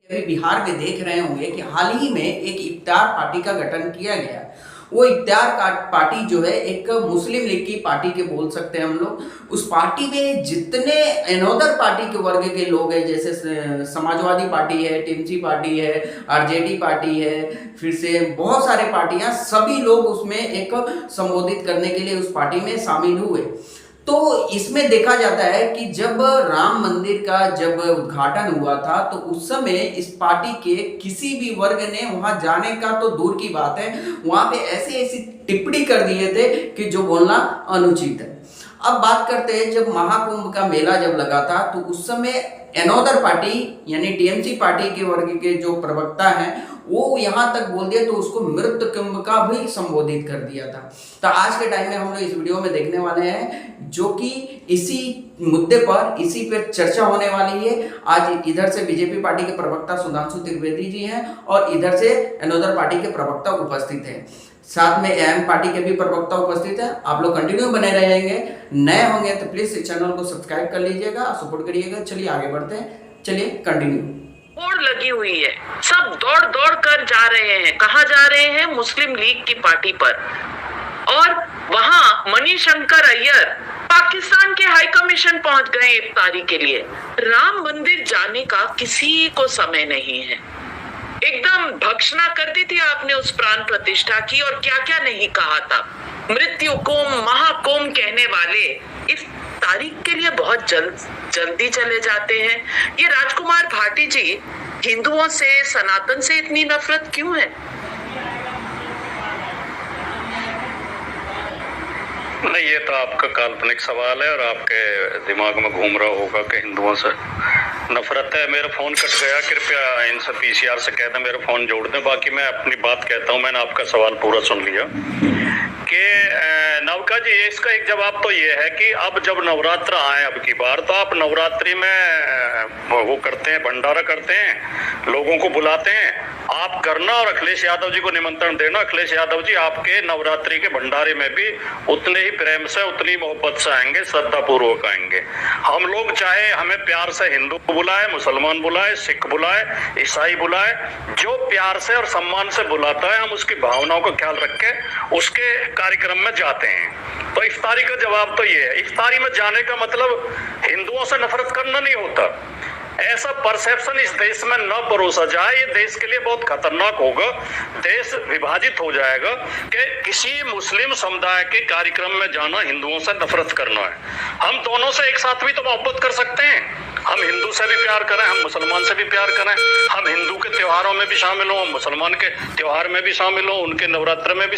अभी बिहार में देख रहे होंगे कि हाल ही में एक इफ्तार पार्टी का गठन किया गया। वो इफ्तार पार्टी जो है एक मुस्लिम लीग की पार्टी के बोल सकते हैं हम लोग। उस पार्टी में जितने अनोदर पार्टी के वर्ग के लोग हैं, जैसे समाजवादी पार्टी है, टीएमसी पार्टी है, आरजेडी पार्टी है, फिर से बहुत सारे पार्टियां, सभी लोग उसमें एक संबोधित करने के लिए उस पार्टी में शामिल हुए। तो इसमें देखा जाता है कि जब राम मंदिर का जब उद्घाटन हुआ था तो उस समय इस पार्टी के किसी भी वर्ग ने वहां जाने का तो दूर की बात है, वहां पे ऐसी ऐसी टिप्पणी कर दिए थे कि जो बोलना अनुचित है। अब बात करते हैं, जब महाकुंभ का मेला जब लगा था तो उस समय अनोदर पार्टी यानी टीएमसी पार्टी के वर्ग के जो प्रवक्ता हैं वो यहाँ तक बोल दिया, तो उसको मृत कुंभ का भी संबोधित कर दिया था। तो आज के टाइम में हम लोग इस वीडियो में देखने वाले हैं जो कि इसी मुद्दे पर, इसी पर चर्चा होने वाली है। आज इधर से बीजेपी पार्टी के प्रवक्ता सुधांशु त्रिवेदी जी हैं और इधर से अनोदर पार्टी के प्रवक्ता उपस्थित हैं, साथ में एम पार्टी के भी प्रवक्ता उपस्थित है। आप लोग कंटिन्यू बने रहेंगे, नए होंगे तो प्लीज इस चैनल को सब्सक्राइब कर लीजिएगा, सपोर्ट करिएगा। चलिए आगे बढ़ते हैं, चलिए कंटिन्यू। होड़ लगी हुई है, सब दौड़ दौड़ कर जा रहे हैं। कहाँ जा रहे हैं? मुस्लिम लीग की पार्टी पर। और वहां मणिशंकर अय्यर पाकिस्तान के हाई कमीशन पहुंच गए इफ्तारी के लिए। राम मंदिर जाने का किसी को समय नहीं है। एकदम भर्त्सना कर दी थी आपने उस प्राण प्रतिष्ठा की, और क्या क्या नहीं कहा था। मृत्यु कुंभ, महाकुंभ कहने वाले इस तारीख के लिए बहुत जल्दी चले जाते हैं। ये राजकुमार भाटी जी, हिंदुओं से, सनातन से इतनी नफरत क्यों है? नहीं, ये तो आपका काल्पनिक सवाल है और आपके दिमाग में घूम रहा होगा कि हिंदुओं से नफरत है। मेरा फोन कट गया, कृपया इनसे पीसीआर से कह दें मेरा फोन जोड़ दें। बाकी मैं अपनी बात कहता हूं, मैंने आपका सवाल पूरा सुन लिया कि नवका जी, इसका एक जवाब तो ये है कि अब जब नवरात्र आए अब की बार, तो आप नवरात्रि में वो करते हैं, भंडारा करते हैं, लोगों को बुलाते हैं। आप करना और अखिलेश यादव जी को निमंत्रण देना। अखिलेश यादव जी आपके नवरात्रि के भंडारे में भी उतने ही प्रेम से, उतनी मोहब्बत से आएंगे, श्रद्धा पूर्वक आएंगे। हम लोग चाहे हमें प्यार से हिंदू बुलाए, मुसलमान बुलाए, सिख बुलाए, ईसाई बुलाए, जो प्यार से और सम्मान से बुलाता है हम उसकी भावनाओं का ख्याल रख के उसके कार्यक्रम में जाते हैं। तो इफ्तारी का जवाब तो ये है, इफ्तारी में जाने का मतलब हिंदुओं से नफरत करना नहीं होता। ऐसा परसेप्शन इस देश में न परोसा जाए, ये देश के लिए बहुत खतरनाक होगा। देश विभाजित हो जाएगा कि किसी मुस्लिम समुदाय के कार्यक्रम में जाना हिंदुओं से नफरत करना है। हम दोनों से एक साथ भी तो मोहब्बत कर सकते हैं। हम हिंदू से भी प्यार करें, हम मुसलमान से भी प्यार करें, हम हिंदू के त्योहारों में भी शामिल हों, मुसलमान के त्योहार में भी शामिल हों, उनके नवरात्र में भी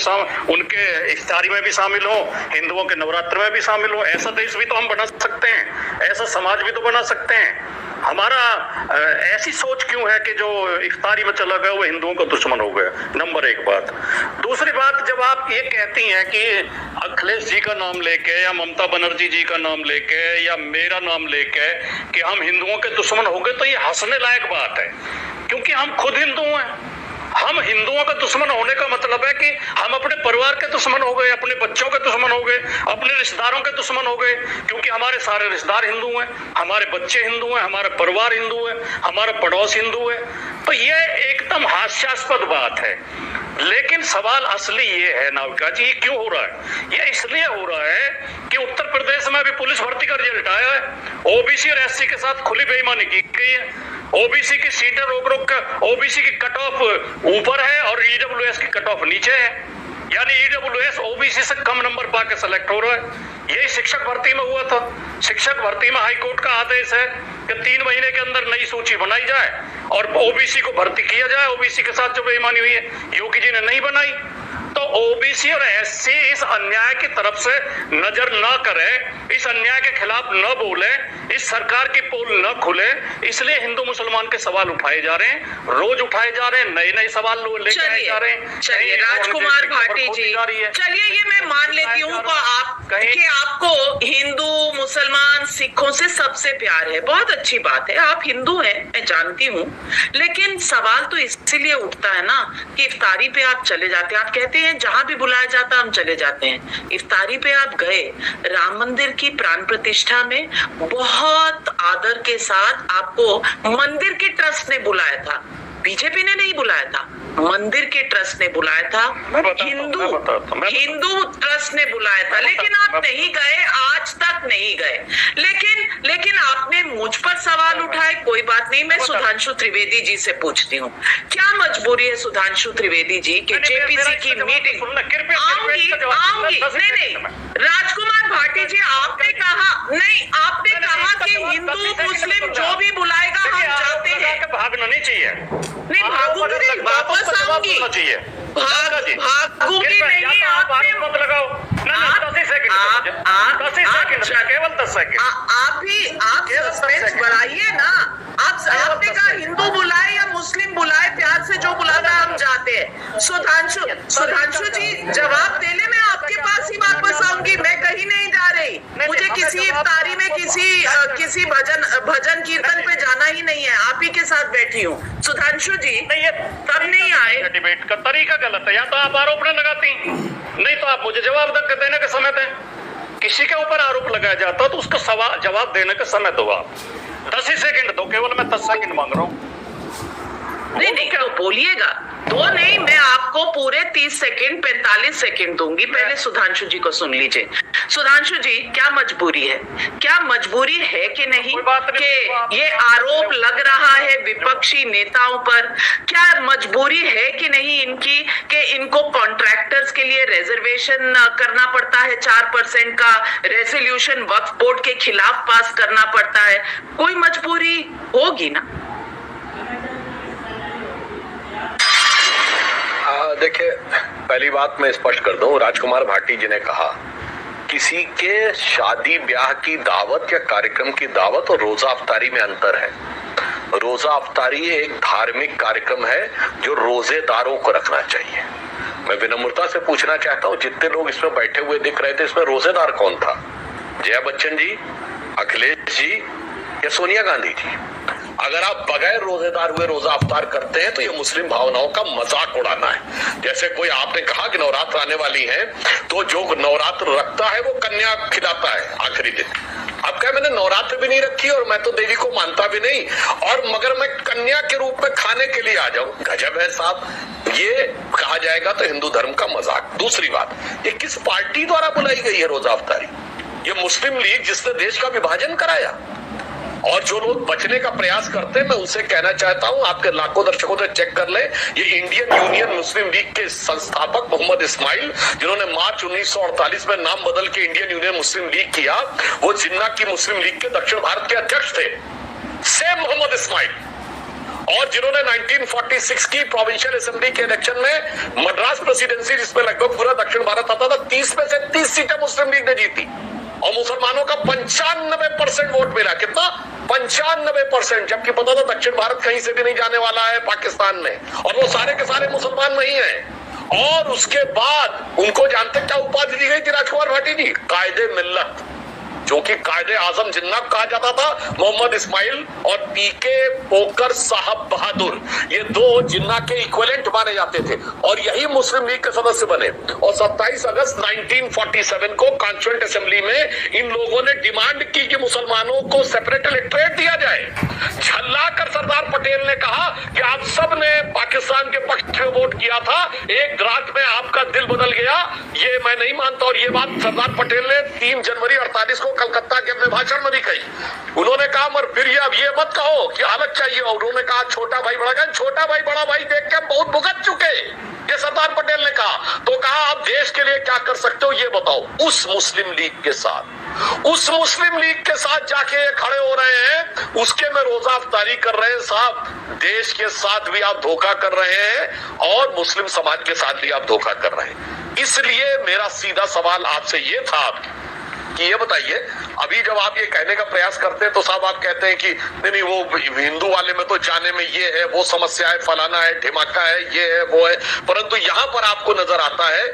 उनके इफ्तारी में भी शामिल हों, हिंदुओं के नवरात्र में भी शामिल हों। ऐसा देश भी तो हम बना सकते हैं, ऐसा समाज भी तो बना सकते हैं। हमारा ऐसी सोच क्यों है कि जो इफ्तारी में चला गया वो हिंदुओं का दुश्मन हो गया? नंबर एक बात। दूसरी बात, जब आप ये कहती हैं कि अखिलेश जी का नाम लेके या ममता बनर्जी जी का नाम लेके या मेरा नाम लेके कि हम हिंदुओं के दुश्मन हो गए, तो ये हंसने लायक बात है, क्योंकि हम खुद हिंदू हैं। हम हिंदुओं का दुश्मन होने का मतलब है कि हम अपने परिवार के दुश्मन हो गए, अपने बच्चों के दुश्मन हो गए, अपने रिश्तेदारों के दुश्मन हो गए, क्योंकि हमारे सारे रिश्तेदार हिंदू हैं, हमारे बच्चे हिंदू हैं, हमारा परिवार हिंदू है, हमारा पड़ोस हिंदू है। तो ये एकदम हास्यास्पद बात है। लेकिन सवाल असली ये है नाविका जी, क्यों हो रहा है? ये इसलिए हो रहा है कि उत्तर प्रदेश में अभी पुलिस भर्ती का रिजल्ट आया है। ओबीसी और एससी के साथ खुली बेईमानी की गई है। ओबीसी की सीटें रोक रोक कर ओबीसी की कट ऑफ ऊपर है और ईडब्ल्यूएस की कट ऑफ नीचे है, यानी ईडब्ल्यूएस ओबीसी से कम नंबर पाके सेलेक्ट हो रहा है। यही शिक्षक भर्ती में हुआ था। शिक्षक भर्ती में हाईकोर्ट का आदेश है कि 3 महीने के अंदर नई सूची बनाई जाए और ओबीसी को भर्ती किया जाए। ओबीसी के साथ जो बेईमानी हुई है योगी जी ने नहीं बनाई। तो ओबीसी और एससी इस अन्याय की तरफ से नजर न करे, इस अन्याय के खिलाफ न बोले, इस सरकार की पोल न खुले, इसलिए हिंदू मुसलमान के सवाल उठाए जा रहे हैं, रोज उठाए जा रहे हैं, नए नए सवाल लेके आए जा रहे हैं। चलिए राजकुमार भाटी जी, चलिए ये मैं मान लेती हूँ कि आपको हिंदू, मुसलमान, सिखों से सबसे प्यार है, बहुत अच्छी बात है, आप हिंदू हैं, मैं जानती हूँ। लेकिन सवाल तो इसीलिए उठता है ना कि इफ्तारी पे आप चले जाते हैं, आप कहते हैं है, जहां भी बुलाया जाता हम चले जाते हैं। इफ्तारी पे आप गए, राम मंदिर की प्राण प्रतिष्ठा में बहुत आदर के साथ आपको मंदिर के ट्रस्ट ने बुलाया था, बीजेपी ने नहीं बुलाया था, मंदिर के ट्रस्ट ने बुलाया था, हिंदू ट्रस्ट ने बुलाया था, लेकिन आप नहीं गए, आज तक नहीं गए। लेकिन आपने मुझ पर सवाल उठाए, कोई बात नहीं, मैं सुधांशु त्रिवेदी जी से पूछती हूँ, क्या मजबूरी है सुधांशु त्रिवेदी जी कि जेपीसी की मीटिंग आऊंगी, नहीं, राजकुमार भाटी जी, आपने कहा कि हिंदू मुस्लिम जो भी बुलाएगा हम जाते हैं। भागना नहीं चाहिए, नहीं भागूंगी नहीं, वापस आऊंगी, भागूंगी नहीं। आपने मत लगाओ, केवल 10 सेकंड। आप सस्पेंस बढ़ाइए ना। आपने कहा हिंदू बुलाए या मुस्लिम बुलाए, प्यार से जो बुलाना हम जाते हैं। सुधांशु जी जवाब दे ले, मैं आपके पास ही वापस आऊंगी, मैं कहीं नहीं जा रही। मुझे किसी इफ्तारी में किसी भजन कीर्तन पे जाना ही नहीं है, आप ही के साथ बैठी हूँ। सुधांशु जी तब नहीं आए, डिबेट का तरीका गलत है, या तो आप आरोप न लगाती, नहीं तो आप मुझे जवाब देने का समय दें। किसी के ऊपर आरोप लगाया जाता तो उसका जवाब देने का समय दो। आप 10 ही सेकंड दो, केवल मैं 10 सेकंड मांग रहा हूँ। नहीं क्यों बोलिएगा, तो नहीं, मैं आपको पूरे 30 सेकंड 45 सेकंड दूंगी। पहले सुधांशु जी को सुन लीजिए। सुधांशु जी, क्या मजबूरी है कि नहीं कि ये आरोप लग रहा है विपक्षी नेताओं पर? क्या मजबूरी है कि नहीं इनकी कि इनको कॉन्ट्रैक्टर्स के लिए रिजर्वेशन करना पड़ता है, 4% का रेजोल्यूशन वक्फ बोर्ड के खिलाफ पास करना पड़ता है? कोई मजबूरी होगी ना? देखिए, पहली बात मैं स्पष्ट कर दूं, राजकुमार भाटी जी ने कहा किसी के शादी ब्याह की दावत या कार्यक्रम की दावत और रोजा अफ्तारी में अंतर है। रोजा अफ्तारी एक धार्मिक कार्यक्रम है जो रोजेदारों को रखना चाहिए। मैं विनम्रता से पूछना चाहता हूं, जितने लोग इसमें बैठे हुए दिख रहे थे, इसमें रोजेदार कौन था? जया बच्चन जी, अखिलेश जी या सोनिया गांधी जी? अगर आप बगैर रोजेदार हुए रोजा अफ्तार करते हैं तो ये मुस्लिम भावनाओं का मजाक उड़ाना है। जैसे कोई आपने कहा कि नवरात्र आने वाली है, तो जो नवरात्र रखता है वो कन्या खिलाता है आखिरी दिन। अब क्या, मैंने नवरात्र भी नहीं रखी और मैं तो देवी को मानता भी नहीं, और मगर मैं कन्या के रूप में खाने के लिए आ जाऊं? गजब है साहब, ये कहा जाएगा तो हिंदू धर्म का मजाक। दूसरी बात, ये किस पार्टी द्वारा बुलाई गई है रोजा अफ्तारी? ये मुस्लिम लीग जिसने देश का विभाजन कराया। और जो लोग बचने का प्रयास करते हैं, मैं उनसे कहना चाहता हूं, आपके लाखों दर्शकों से चेक कर ले, ये इंडियन यूनियन मुस्लिम लीग के संस्थापक मोहम्मद इस्माइल, जिन्होंने मार्च 1948 में नाम बदल के इंडियन यूनियन मुस्लिम लीग किया, वो जिन्ना की मुस्लिम लीग के दक्षिण भारत के अध्यक्ष थे, सेम मोहम्मद इस्माइल। और जिन्होंने 1946 की प्रोविंशियल असेंबली के इलेक्शन में मद्रास प्रेसिडेंसी, जिसमें लगभग पूरा दक्षिण भारत आता था, 30 में से 30 सीटें मुस्लिम लीग ने जीती और मुसलमानों का 95% वोट मिला। कितना? 95%, जबकि पता था दक्षिण भारत कहीं से भी नहीं जाने वाला है पाकिस्तान में, और वो सारे के सारे मुसलमान नहीं हैं। और उसके बाद उनको जानते क्या उपाधि दी गई थी राजकुमार भाटी जी? कायदे मिल्लत, जो कि कायदे आजम जिन्ना कहा जाता था। मोहम्मद इस्माइल और पीके पोकर साहब बहादुर, ये दो जिन्ना के इक्विवेलेंट माने जाते थे और यही मुस्लिम लीग के सदस्य बने। और 27 अगस्त 1947 को कॉन्स्टिट्यूएंट असेंबली में इन लोगों ने डिमांड की कि मुसलमानों को सेपरेट इलेक्टोरेट दिया जाए। झल्लाकर सरदार पटेल ने कहा कि आप सब ने पाकिस्तान के पक्ष में वोट किया था, एक रात में आपका दिल बदल गया, ये मैं नहीं मानता। और ये बात सरदार पटेल ने 3 जनवरी 48 को कलकत्ता के अपने भाषण में भी कही। उन्होंने कहा, मगर फिर ये मत कहो कि हालत चाहिए। और उन्होंने कहा छोटा भाई बड़ा भाई, छोटा भाई बड़ा भाई देख के हम बहुत भुगत चुके, ये सरदार पटेल ने कहा। तो कहा आप देश के लिए क्या कर सकते हो ये बताओ। उस मुस्लिम लीग के साथ जाके ये खड़े हो रहे हैं, उसके में रोजा अफ्तारी कर रहे हैं। साहब, देश के साथ भी आप धोखा कर रहे हैं और मुस्लिम समाज के साथ भी आप धोखा कर रहे हैं। इसलिए मेरा सीधा सवाल आपसे ये था कि ये बताइए, अभी जब आप ये कहने का प्रयास करते हैं तो साहब आप कहते हैं कि नहीं वो हिंदू वाले में तो जाने में ये है, वो समस्या है, फलाना है, ढिमाका है, ये है, वो है, परंतु यहाँ पर आपको नजर आता है।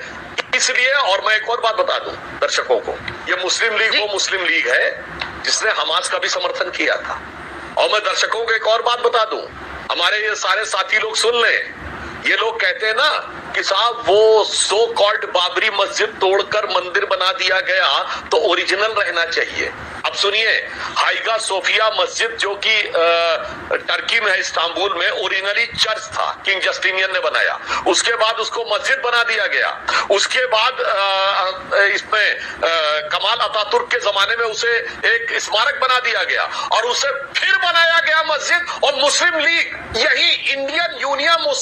इसलिए, और मैं एक और बात बता दूं दर्शकों को, ये मुस्लिम लीग वो मुस्लिम लीग है जिसने हमास का भी समर्थन किया था। और मैं दर्शकों को एक और बात बता दूं, हमारे ये सारे साथी लोग सुन लें, ये लोग कहते हैं ना कि साहब वो सो कॉल्ड बाबरी मस्जिद तोड़कर मंदिर बना दिया गया तो ओरिजिनल रहना चाहिए। अब सुनिए, हाइगा सोफिया मस्जिद जो कि टर्की में है, इस्तांबुल में, ओरिजिनली चर्च था, किंग जस्टिनियन ने बनाया। उसके बाद उसको मस्जिद बना दिया गया। उसके बाद इसमें कमाल अतातुर्क के जमाने में उसे एक स्मारक बना दिया गया और उसे फिर बनाया गया मस्जिद। और मुस्लिम लीग, यही इंडियन यूनियन